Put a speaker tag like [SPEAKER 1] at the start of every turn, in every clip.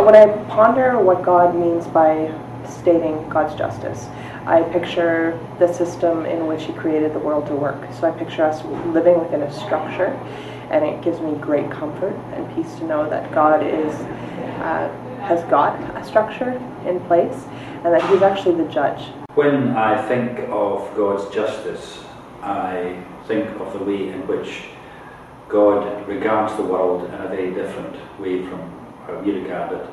[SPEAKER 1] When I ponder what God means by stating God's justice, I picture the system in which He created the world to work. So I picture us living within a structure, and it gives me great comfort and peace to know that God has got a structure in place, and that He's actually the judge.
[SPEAKER 2] When I think of God's justice, I think of the way in which God regards the world in a very different way from how we regard it,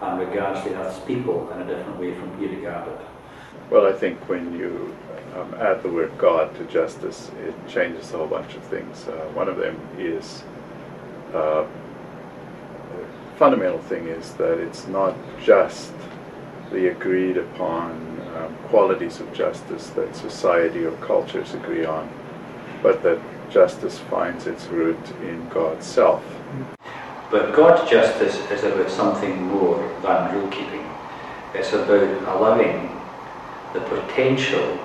[SPEAKER 2] and regards the earth's people in a different way from we regard it.
[SPEAKER 3] Well, I think when you add the word God to justice, it changes a whole bunch of things. One of them is, the fundamental thing is that it's not just the agreed upon qualities of justice that society or cultures agree on, but that justice finds its root in God's self.
[SPEAKER 2] But God's justice is about something more than rule keeping. It's about allowing the potential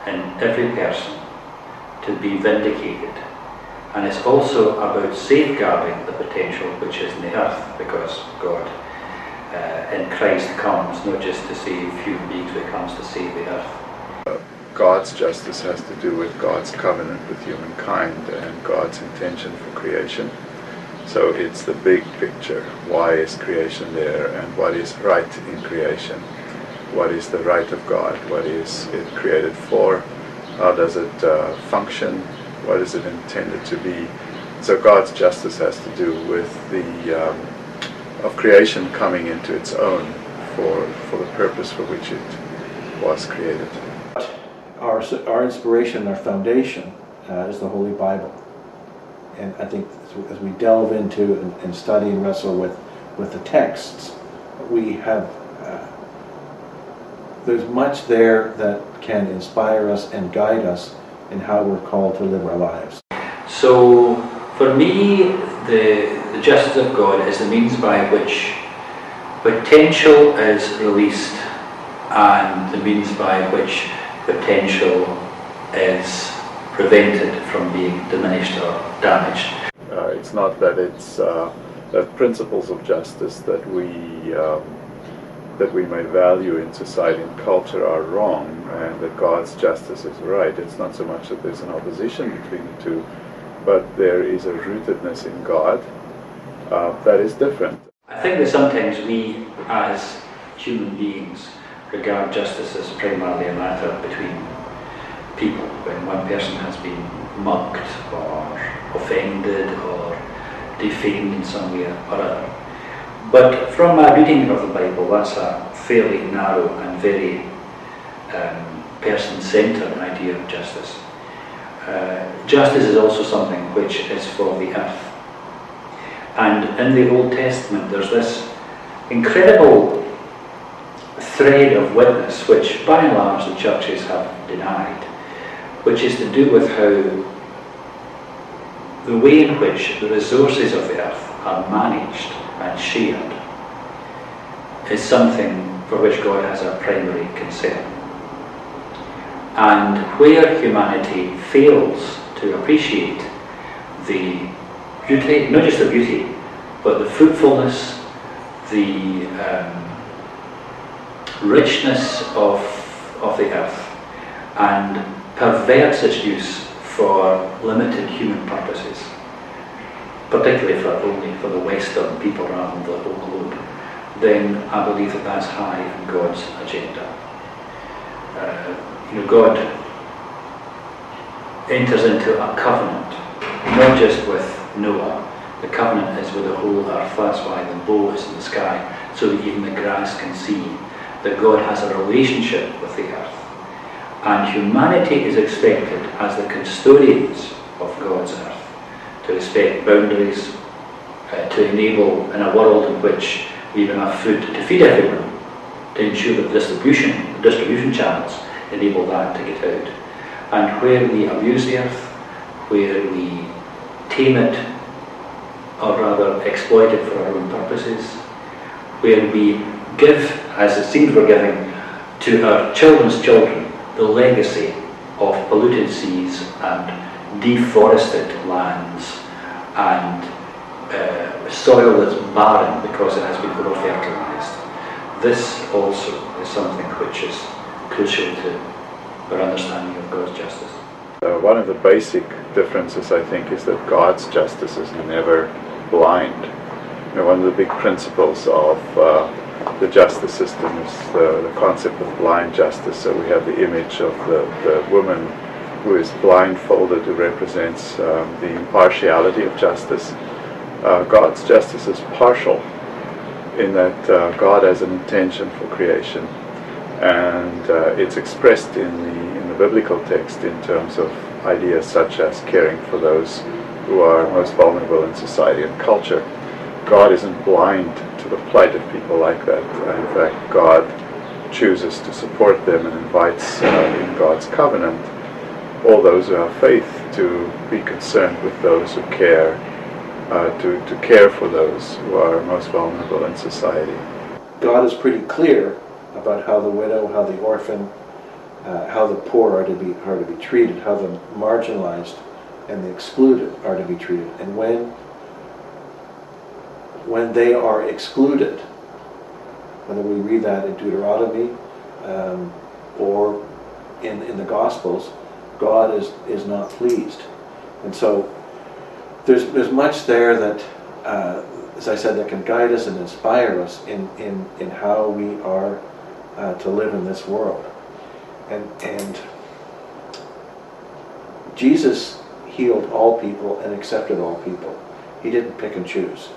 [SPEAKER 2] in every person to be vindicated. And it's also about safeguarding the potential which is in the earth, because God in Christ comes not just to save human beings, but comes to save the earth.
[SPEAKER 3] God's justice has to do with God's covenant with humankind and God's intention for creation. So it's the big picture. Why is creation there, and what is right in creation? What is the right of God? What is it created for? How does it function? What is it intended to be? So God's justice has to do with the of creation coming into its own for the purpose for which it was created.
[SPEAKER 4] Our inspiration, our foundation is the Holy Bible. And I think as we delve into and study and wrestle with the texts, we have there's much there that can inspire us and guide us in how we're called to live our lives.
[SPEAKER 2] So for me, the justice of God is the means by which potential is released, and the means by which potential is prevented from being diminished or damaged.
[SPEAKER 3] It's not that it's that principles of justice that we may value in society and culture are wrong, and that God's justice is right. It's not so much that there's an opposition between the two, but there is a rootedness in God that is different.
[SPEAKER 2] I think that sometimes we, as human beings, regard justice as primarily a matter between people, when one person has been mugged or offended or defamed in some way or other. But from my reading of the Bible, that's a fairly narrow and very person-centred idea of justice. Justice is also something which is for the earth. And in the Old Testament there's this incredible thread of witness which by and large the churches have denied, which is to do with how the way in which the resources of the earth are managed and shared is something for which God has a primary concern. And where humanity fails to appreciate the beauty, not just the beauty, but the fruitfulness, the richness of the earth, and perverts its use for limited human purposes, particularly only for the Western people rather than the whole globe, then I believe that that's high in God's agenda. God enters into a covenant, not just with Noah. The covenant is with the whole earth. That's why the bow is in the sky, so that even the grass can see that God has a relationship with the earth. And humanity is expected, as the custodians of God's earth, to respect boundaries, to enable, in a world in which we have enough food to feed everyone, to ensure that the distribution channels enable that to get out. And where we abuse the earth, where we tame it, or rather exploit it for our own purposes, where we give, as it seems we're giving, to our children's children the legacy of polluted seas and deforested lands and soil that's barren because it has been over-fertilized. This also is something which is crucial to our understanding of God's justice.
[SPEAKER 3] One of the basic differences, I think, is that God's justice is never blind. You know, one of the big principles of the justice system is the concept of blind justice. So we have the image of the woman who is blindfolded, who represents the impartiality of justice. God's justice is partial in that God has an intention for creation, and it's expressed in the biblical text in terms of ideas such as caring for those who are most vulnerable in society and culture. God isn't blind to the plight of people like that. In fact, God chooses to support them and invites in God's covenant all those who have faith to be concerned with those who care, to care for those who are most vulnerable in society.
[SPEAKER 4] God is pretty clear about how the widow, how the orphan, how the poor are to be treated, how the marginalized and the excluded are to be treated. And when they are excluded, whether we read that in Deuteronomy or in the Gospels, God is not pleased. And so there's much there that, as I said, that can guide us and inspire us in how we are to live in this world. And Jesus healed all people and accepted all people. He didn't pick and choose.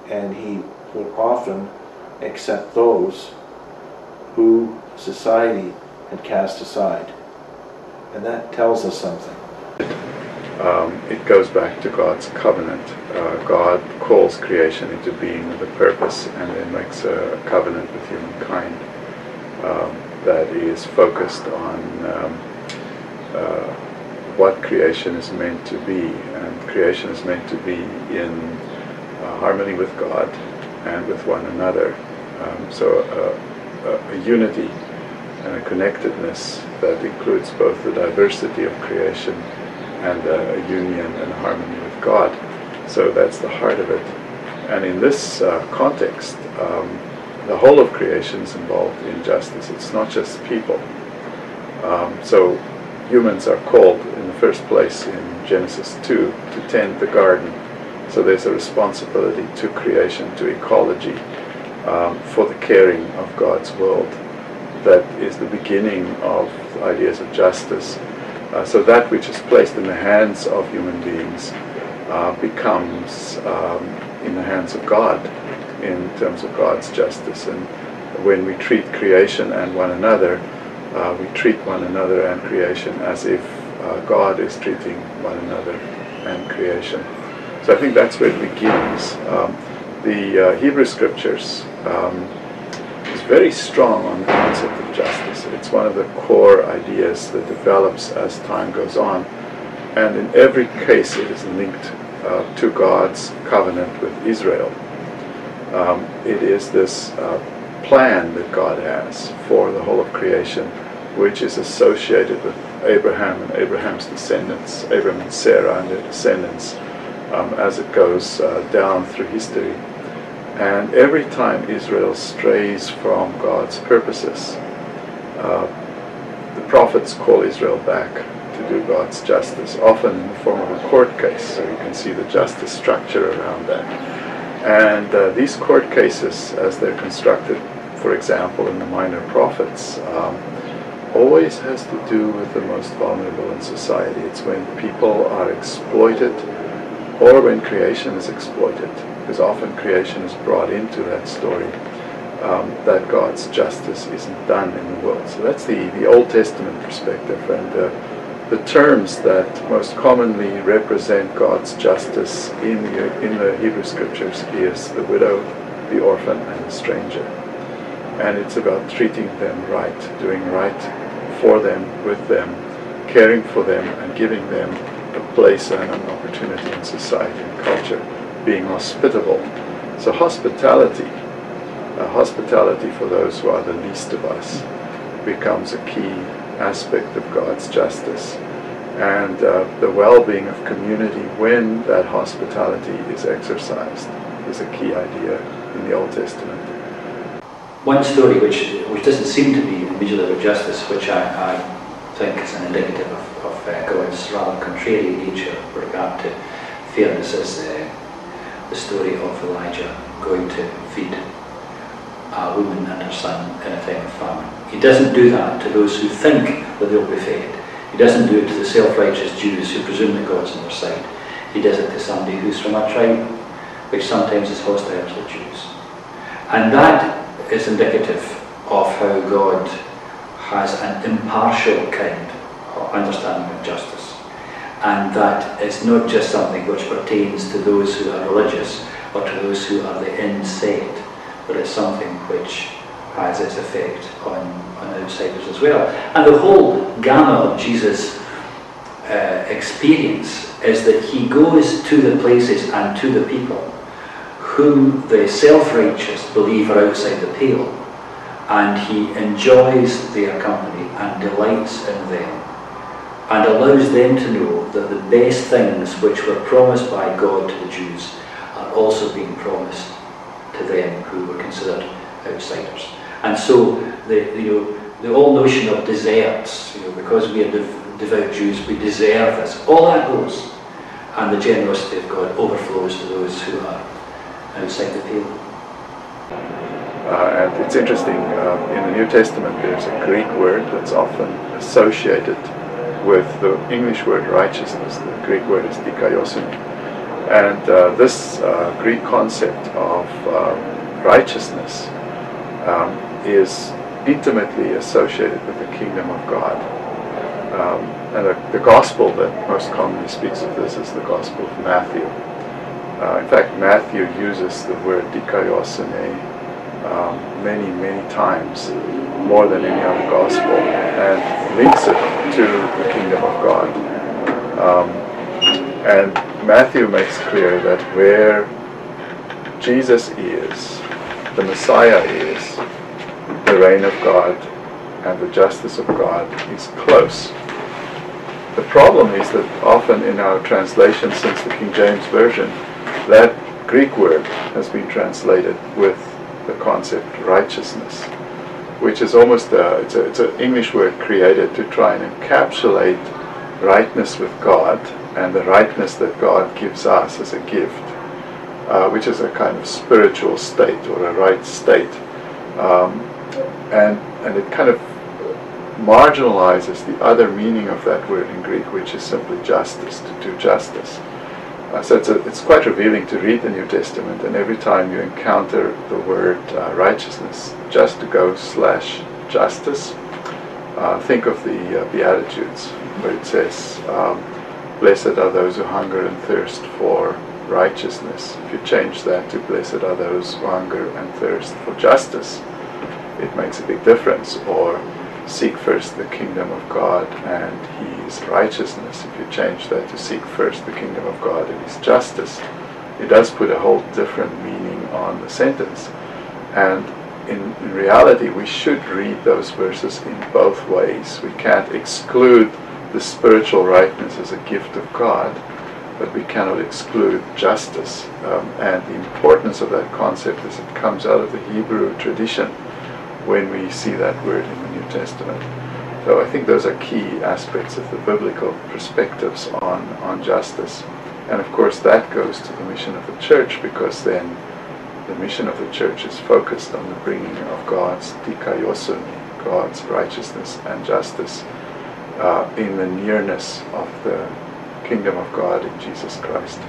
[SPEAKER 4] And he would often accept those who society had cast aside. And that tells us something.
[SPEAKER 3] It goes back to God's covenant. God calls creation into being with a purpose and then makes a covenant with humankind that is focused on what creation is meant to be. And creation is meant to be in harmony with God and with one another. So a unity and a connectedness that includes both the diversity of creation and a union and harmony with God. So that's the heart of it. And in this context, the whole of creation is involved in justice. It's not just people. So humans are called in the first place in Genesis 2 to tend the garden. So there's a responsibility to creation, to ecology, for the caring of God's world. That is the beginning of ideas of justice. So that which is placed in the hands of human beings becomes in the hands of God in terms of God's justice. And when we treat creation and one another, we treat one another and creation as if God is treating one another and creation. So I think that's where it begins. The Hebrew Scriptures is very strong on the concept of justice. It's one of the core ideas that develops as time goes on. And in every case it is linked to God's covenant with Israel. It is this plan that God has for the whole of creation, which is associated with Abraham and Abraham's descendants, Abraham and Sarah and their descendants, as it goes down through history. And every time Israel strays from God's purposes, the prophets call Israel back to do God's justice, often in the form of a court case. So you can see the justice structure around that. And these court cases, as they're constructed, for example, in the Minor Prophets, always has to do with the most vulnerable in society. It's when people are exploited or when creation is exploited, because often creation is brought into that story, that God's justice isn't done in the world. So that's the Old Testament perspective, and the terms that most commonly represent God's justice in the Hebrew Scriptures is the widow, the orphan, and the stranger. And it's about treating them right, doing right for them, with them, caring for them, and giving them a place and an opportunity in society and culture, being hospitable. So hospitality for those who are the least of us, becomes a key aspect of God's justice. and the well-being of community when that hospitality is exercised is a key idea in the Old Testament.
[SPEAKER 2] One story which doesn't seem to be immediately about justice, which I think is an indicative of God's rather contrary nature with regard to fairness, is the story of Elijah going to feed a woman and her son in a time of famine. He doesn't do that to those who think that they'll be fed. He doesn't do it to the self-righteous Jews who presume that God's on their side. He does it to somebody who's from a tribe which sometimes is hostile to the Jews. And that is indicative of how God has an impartial kind of understanding of justice. And that it's not just something which pertains to those who are religious or to those who are the inside, but it's something which has its effect on outsiders as well. And the whole gamut of Jesus' experience is that he goes to the places and to the people whom the self-righteous believe are outside the pale, and he enjoys their company and delights in them, and allows them to know that the best things which were promised by God to the Jews are also being promised to them who were considered outsiders. And so the whole notion of deserts, because we are devout Jews, we deserve this, all that goes, and the generosity of God overflows to those who are outside the pale.
[SPEAKER 3] And it's interesting, in the New Testament there's a Greek word that's often associated with the English word righteousness. The Greek word is dikaiosune. And this Greek concept of righteousness is intimately associated with the kingdom of God. And the gospel that most commonly speaks of this is the Gospel of Matthew. In fact, Matthew uses the word dikaiosune many, many times, more than any other gospel, and links it to the kingdom of God. And Matthew makes clear that where Jesus is, the Messiah is, the reign of God and the justice of God is close. The problem is that often in our translation since the King James Version, that Greek word has been translated with the concept righteousness, which is almost it's an English word created to try and encapsulate rightness with God and the rightness that God gives us as a gift, which is a kind of spiritual state or a right state, and it kind of marginalizes the other meaning of that word in Greek, which is simply justice, to do justice. So it's quite revealing to read the New Testament, and every time you encounter the word righteousness, just to go / justice, think of the Beatitudes, where it says, blessed are those who hunger and thirst for righteousness. If you change that to blessed are those who hunger and thirst for justice, it makes a big difference. Or seek first the kingdom of God and his righteousness. If you change that to seek first the kingdom of God and his justice, it does put a whole different meaning on the sentence. And in reality, we should read those verses in both ways. We can't exclude the spiritual rightness as a gift of God, but we cannot exclude justice. And the importance of that concept is it comes out of the Hebrew tradition when we see that word in the New Testament. So I think those are key aspects of the biblical perspectives on justice. And of course that goes to the mission of the church, because then the mission of the church is focused on the bringing of God's dikaiosune, God's righteousness and justice, in the nearness of the kingdom of God in Jesus Christ.